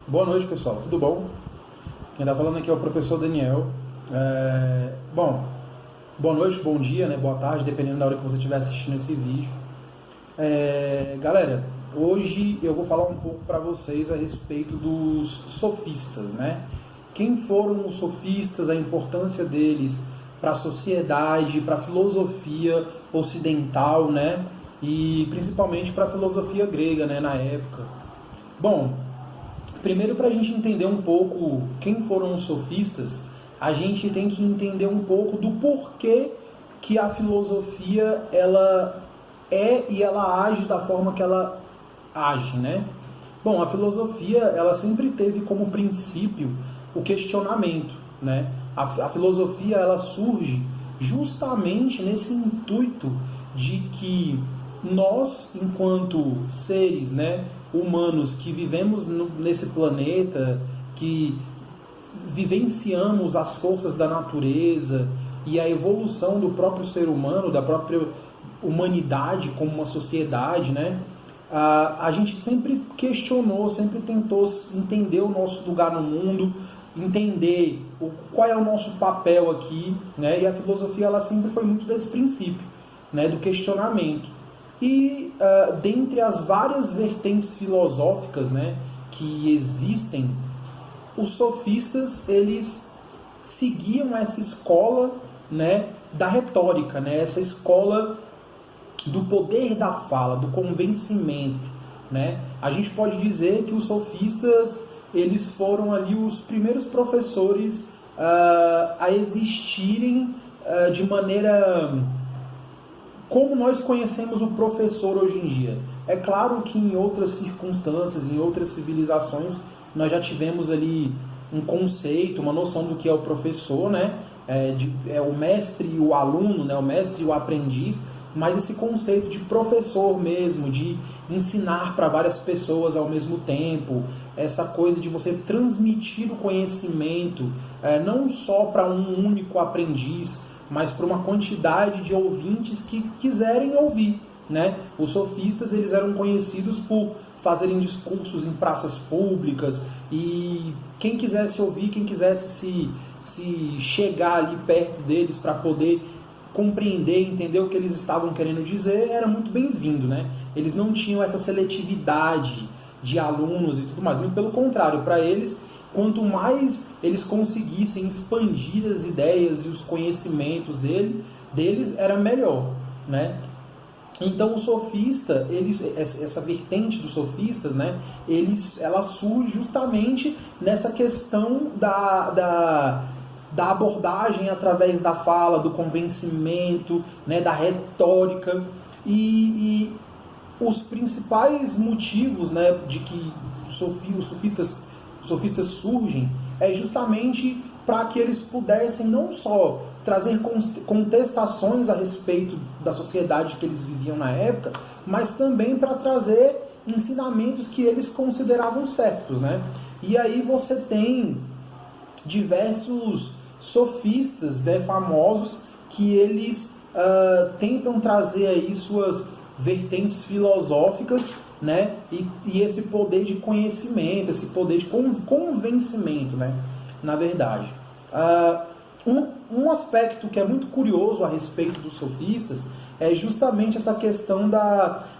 Boa noite, pessoal. Tudo bom? Quem está falando aqui é o professor Daniel. Bom, boa noite, bom dia, né? Boa tarde, dependendo da hora que você estiver assistindo esse vídeo. Galera, hoje eu vou falar um pouco para vocês a respeito dos sofistas, né? Quem foram os sofistas, a importância deles para a sociedade, para a filosofia ocidental, né? E principalmente para a filosofia grega, né? Na época. Bom, primeiro, para a gente entender um pouco quem foram os sofistas, a gente tem que entender um pouco do porquê que a filosofia ela é e ela age da forma que ela age, né? Bom, a filosofia ela sempre teve como princípio o questionamento, né? A filosofia ela surge justamente nesse intuito de que nós, enquanto seres, né, humanos que vivemos nesse planeta, que vivenciamos as forças da natureza e a evolução do próprio ser humano, da própria humanidade como uma sociedade, né? A gente sempre questionou, sempre tentou entender o nosso lugar no mundo, entender qual é o nosso papel aqui, né? E a filosofia ela sempre foi muito desse princípio, né? Do questionamento. E dentre as várias vertentes filosóficas, né, que existem, os sofistas eles seguiam essa escola, né, da retórica, né, essa escola do poder da fala, do convencimento, né? A gente pode dizer que os sofistas eles foram ali os primeiros professores a existirem de maneira como nós conhecemos o professor hoje em dia. É claro que em outras circunstâncias, em outras civilizações, nós já tivemos ali um conceito, uma noção do que é o professor, né? É o mestre e o aluno, né? O mestre e o aprendiz, mas esse conceito de professor mesmo, de ensinar para várias pessoas ao mesmo tempo, essa coisa de você transmitir o conhecimento, não só para um único aprendiz, mas para uma quantidade de ouvintes que quiserem ouvir, né? Os sofistas eles eram conhecidos por fazerem discursos em praças públicas e quem quisesse ouvir, quem quisesse se chegar ali perto deles para poder compreender, entender o que eles estavam querendo dizer, era muito bem-vindo, né? Eles não tinham essa seletividade de alunos e tudo mais, muito pelo contrário, para eles quanto mais eles conseguissem expandir as ideias e os conhecimentos deles, era melhor, né? Então o sofista, essa vertente dos sofistas, né, ela surge justamente nessa questão da abordagem através da fala, do convencimento, né, da retórica e os principais motivos, né, de que os sofistas surgem é justamente para que eles pudessem não só trazer contestações a respeito da sociedade que eles viviam na época, mas também para trazer ensinamentos que eles consideravam certos, né? E aí você tem diversos sofistas, né, famosos que eles tentam trazer aí suas vertentes filosóficas, né? E esse poder de conhecimento, esse poder de convencimento, né? Na verdade. Um aspecto que é muito curioso a respeito dos sofistas é justamente essa questão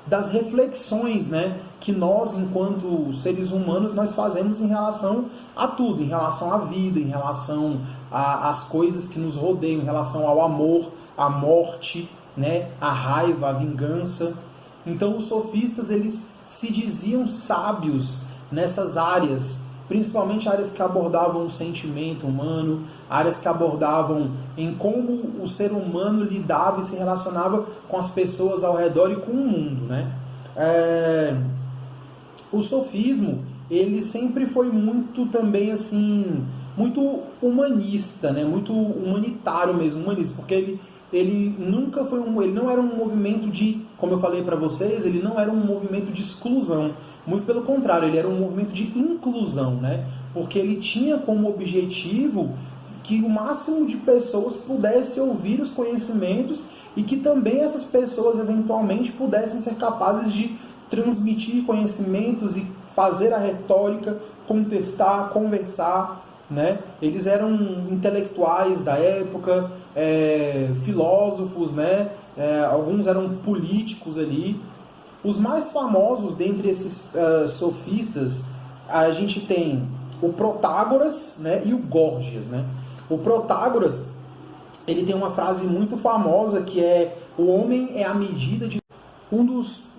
das reflexões, né? Que nós, enquanto seres humanos, nós fazemos em relação a tudo, em relação à vida, em relação às coisas que nos rodeiam, em relação ao amor, à morte, né? À raiva, à vingança. Então os sofistas eles se diziam sábios nessas áreas, principalmente áreas que abordavam o sentimento humano, áreas que abordavam em como o ser humano lidava e se relacionava com as pessoas ao redor e com o mundo, né? O sofismo ele sempre foi muito também assim, muito humanista, né? Muito humanitário mesmo, humanista, porque ele nunca foi ele não era um movimento de, como eu falei para vocês, ele não era um movimento de exclusão, muito pelo contrário, ele era um movimento de inclusão, né? Porque ele tinha como objetivo que o máximo de pessoas pudesse ouvir os conhecimentos e que também essas pessoas eventualmente pudessem ser capazes de transmitir conhecimentos e fazer a retórica, contestar, conversar, né? Eles eram intelectuais da época, filósofos, né? Alguns eram políticos ali. Os mais famosos dentre esses sofistas, a gente tem o Protágoras, né? E o Górgias, né? O Protágoras, ele tem uma frase muito famosa que é: o homem é a medida de...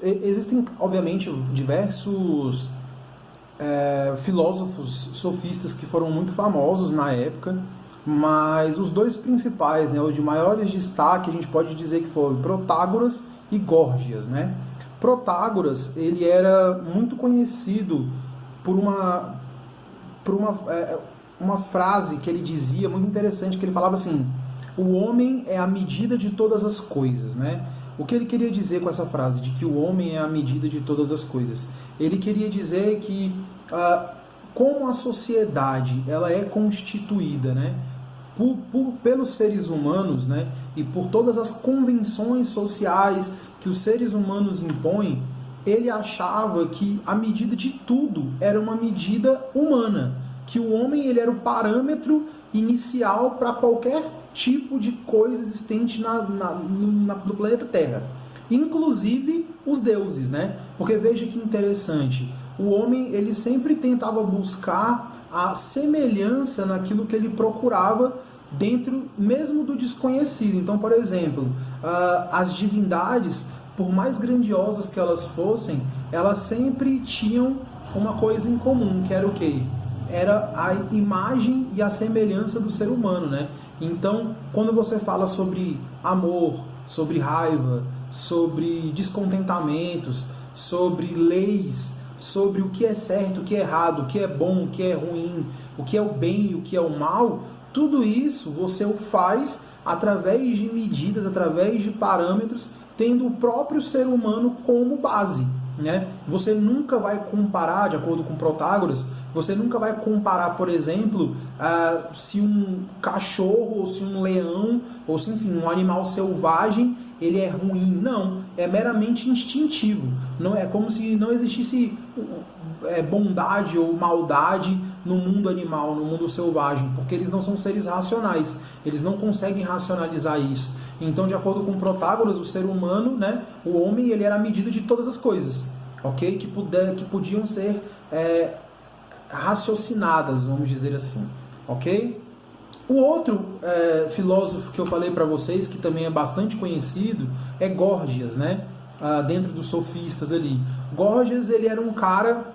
Existem, obviamente, diversos filósofos sofistas que foram muito famosos na época, mas os dois principais, né, os de maiores destaque, a gente pode dizer que foram Protágoras e Górgias, né? Protágoras, ele era muito conhecido por uma frase que ele dizia, muito interessante, que ele falava assim: o homem é a medida de todas as coisas, né? O que ele queria dizer com essa frase, de que o homem é a medida de todas as coisas? Ele queria dizer que, como a sociedade ela é constituída, né, pelos seres humanos, né, e por todas as convenções sociais que os seres humanos impõem, ele achava que a medida de tudo era uma medida humana, que o homem ele era o parâmetro inicial para qualquer tipo de coisa existente no planeta Terra, inclusive os deuses, né? Porque veja que interessante, o homem ele sempre tentava buscar a semelhança naquilo que ele procurava dentro mesmo do desconhecido. Então, por exemplo, as divindades, por mais grandiosas que elas fossem, elas sempre tinham uma coisa em comum, que era o quê? Era a imagem e a semelhança do ser humano, né? Então, quando você fala sobre amor, sobre raiva, sobre descontentamentos, sobre leis, sobre o que é certo, o que é errado, o que é bom, o que é ruim, o que é o bem e o que é o mal, tudo isso você o faz através de medidas, através de parâmetros, tendo o próprio ser humano como base, né? Você nunca vai comparar, de acordo com Protágoras, você nunca vai comparar, por exemplo, se um cachorro, ou se um leão, ou se, enfim, um animal selvagem, ele é ruim. Não, é meramente instintivo. Não é como se não existisse bondade ou maldade no mundo animal, no mundo selvagem, porque eles não são seres racionais, eles não conseguem racionalizar isso. Então, de acordo com Protágoras, o ser humano, né, o homem, ele era a medida de todas as coisas, ok? Que podiam ser raciocinadas, vamos dizer assim, ok? O outro filósofo que eu falei para vocês, que também é bastante conhecido, é Górgias, né? Dentro dos sofistas ali. Górgias, ele era um cara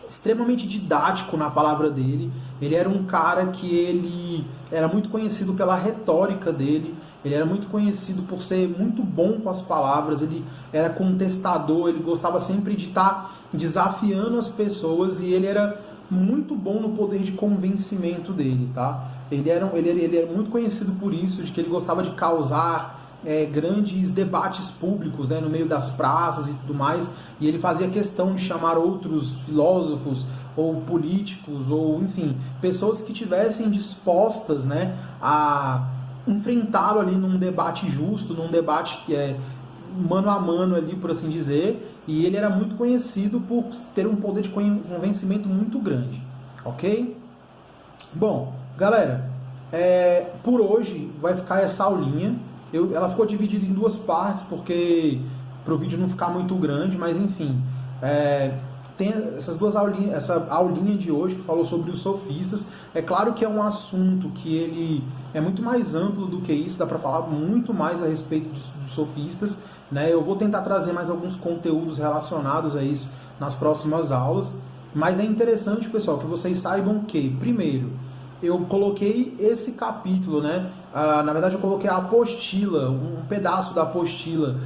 extremamente didático na palavra dele, ele era um cara que ele era muito conhecido pela retórica dele, ele era muito conhecido por ser muito bom com as palavras, ele era contestador, ele gostava sempre de estar desafiando as pessoas, e ele era muito bom no poder de convencimento dele, tá? Ele era muito conhecido por isso, de que ele gostava de causar grandes debates públicos, né, no meio das praças e tudo mais, e ele fazia questão de chamar outros filósofos ou políticos, ou enfim, pessoas que tivessem dispostas, né, a enfrentá-lo ali num debate justo, num debate que é mano a mano ali, por assim dizer, e ele era muito conhecido por ter um poder de convencimento muito grande, ok? Bom, galera, por hoje vai ficar essa aulinha. Ela ficou dividida em duas partes, porque para o vídeo não ficar muito grande, mas enfim, tem essas duas aulinhas, essa aulinha de hoje que falou sobre os sofistas. É claro que é um assunto que ele é muito mais amplo do que isso, dá para falar muito mais a respeito dos sofistas, né? Eu vou tentar trazer mais alguns conteúdos relacionados a isso nas próximas aulas, mas é interessante, pessoal, que vocês saibam que, primeiro, eu coloquei esse capítulo, né? Na verdade, eu coloquei a apostila, um pedaço da apostila,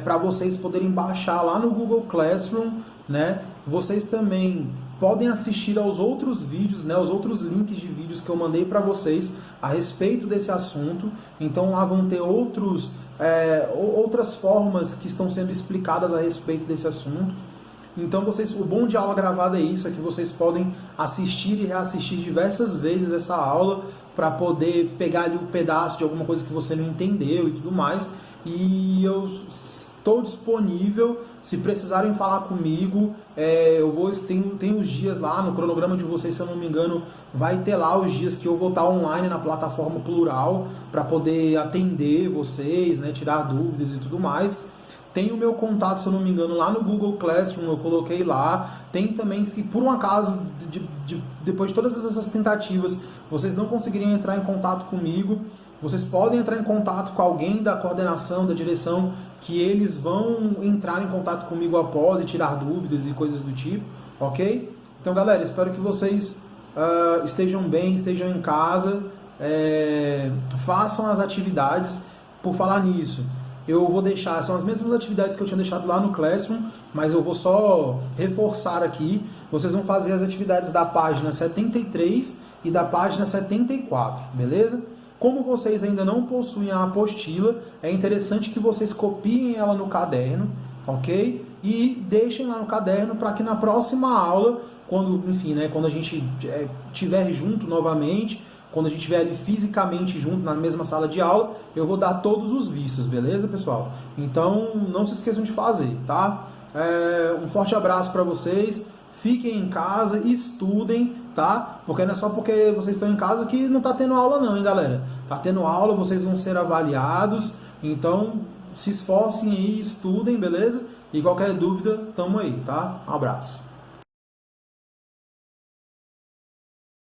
para vocês poderem baixar lá no Google Classroom, né? Vocês também podem assistir aos outros vídeos, né? Os outros links de vídeos que eu mandei para vocês a respeito desse assunto. Então lá vão ter outras formas que estão sendo explicadas a respeito desse assunto. Então o bom de aula gravada é isso, é que vocês podem assistir e reassistir diversas vezes essa aula para poder pegar ali um pedaço de alguma coisa que você não entendeu e tudo mais. E eu estou disponível, se precisarem falar comigo, tem os dias lá, no cronograma de vocês, se eu não me engano, vai ter lá os dias que eu vou estar online na plataforma Plural, para poder atender vocês, né, tirar dúvidas e tudo mais. Tem o meu contato, se eu não me engano, lá no Google Classroom, eu coloquei lá. Tem também, se por um acaso, depois de todas essas tentativas, vocês não conseguirem entrar em contato comigo, vocês podem entrar em contato com alguém da coordenação, da direção, que eles vão entrar em contato comigo após e tirar dúvidas e coisas do tipo, ok? Então, galera, espero que vocês estejam bem, estejam em casa, façam as atividades. Por falar nisso, eu vou deixar, são as mesmas atividades que eu tinha deixado lá no Classroom, mas eu vou só reforçar aqui. Vocês vão fazer as atividades da página 73 e da página 74, beleza? Como vocês ainda não possuem a apostila, é interessante que vocês copiem ela no caderno, ok? E deixem lá no caderno para que na próxima aula, quando a gente estiver junto novamente, quando a gente estiver ali fisicamente junto na mesma sala de aula, eu vou dar todos os vistos, beleza, pessoal? Então, não se esqueçam de fazer, tá? Um forte abraço para vocês, fiquem em casa, estudem, tá? Porque não é só porque vocês estão em casa que não tá tendo aula não, hein, galera? Tá tendo aula, vocês vão ser avaliados, então se esforcem aí, estudem, beleza? E qualquer dúvida, tamo aí, tá? Um abraço.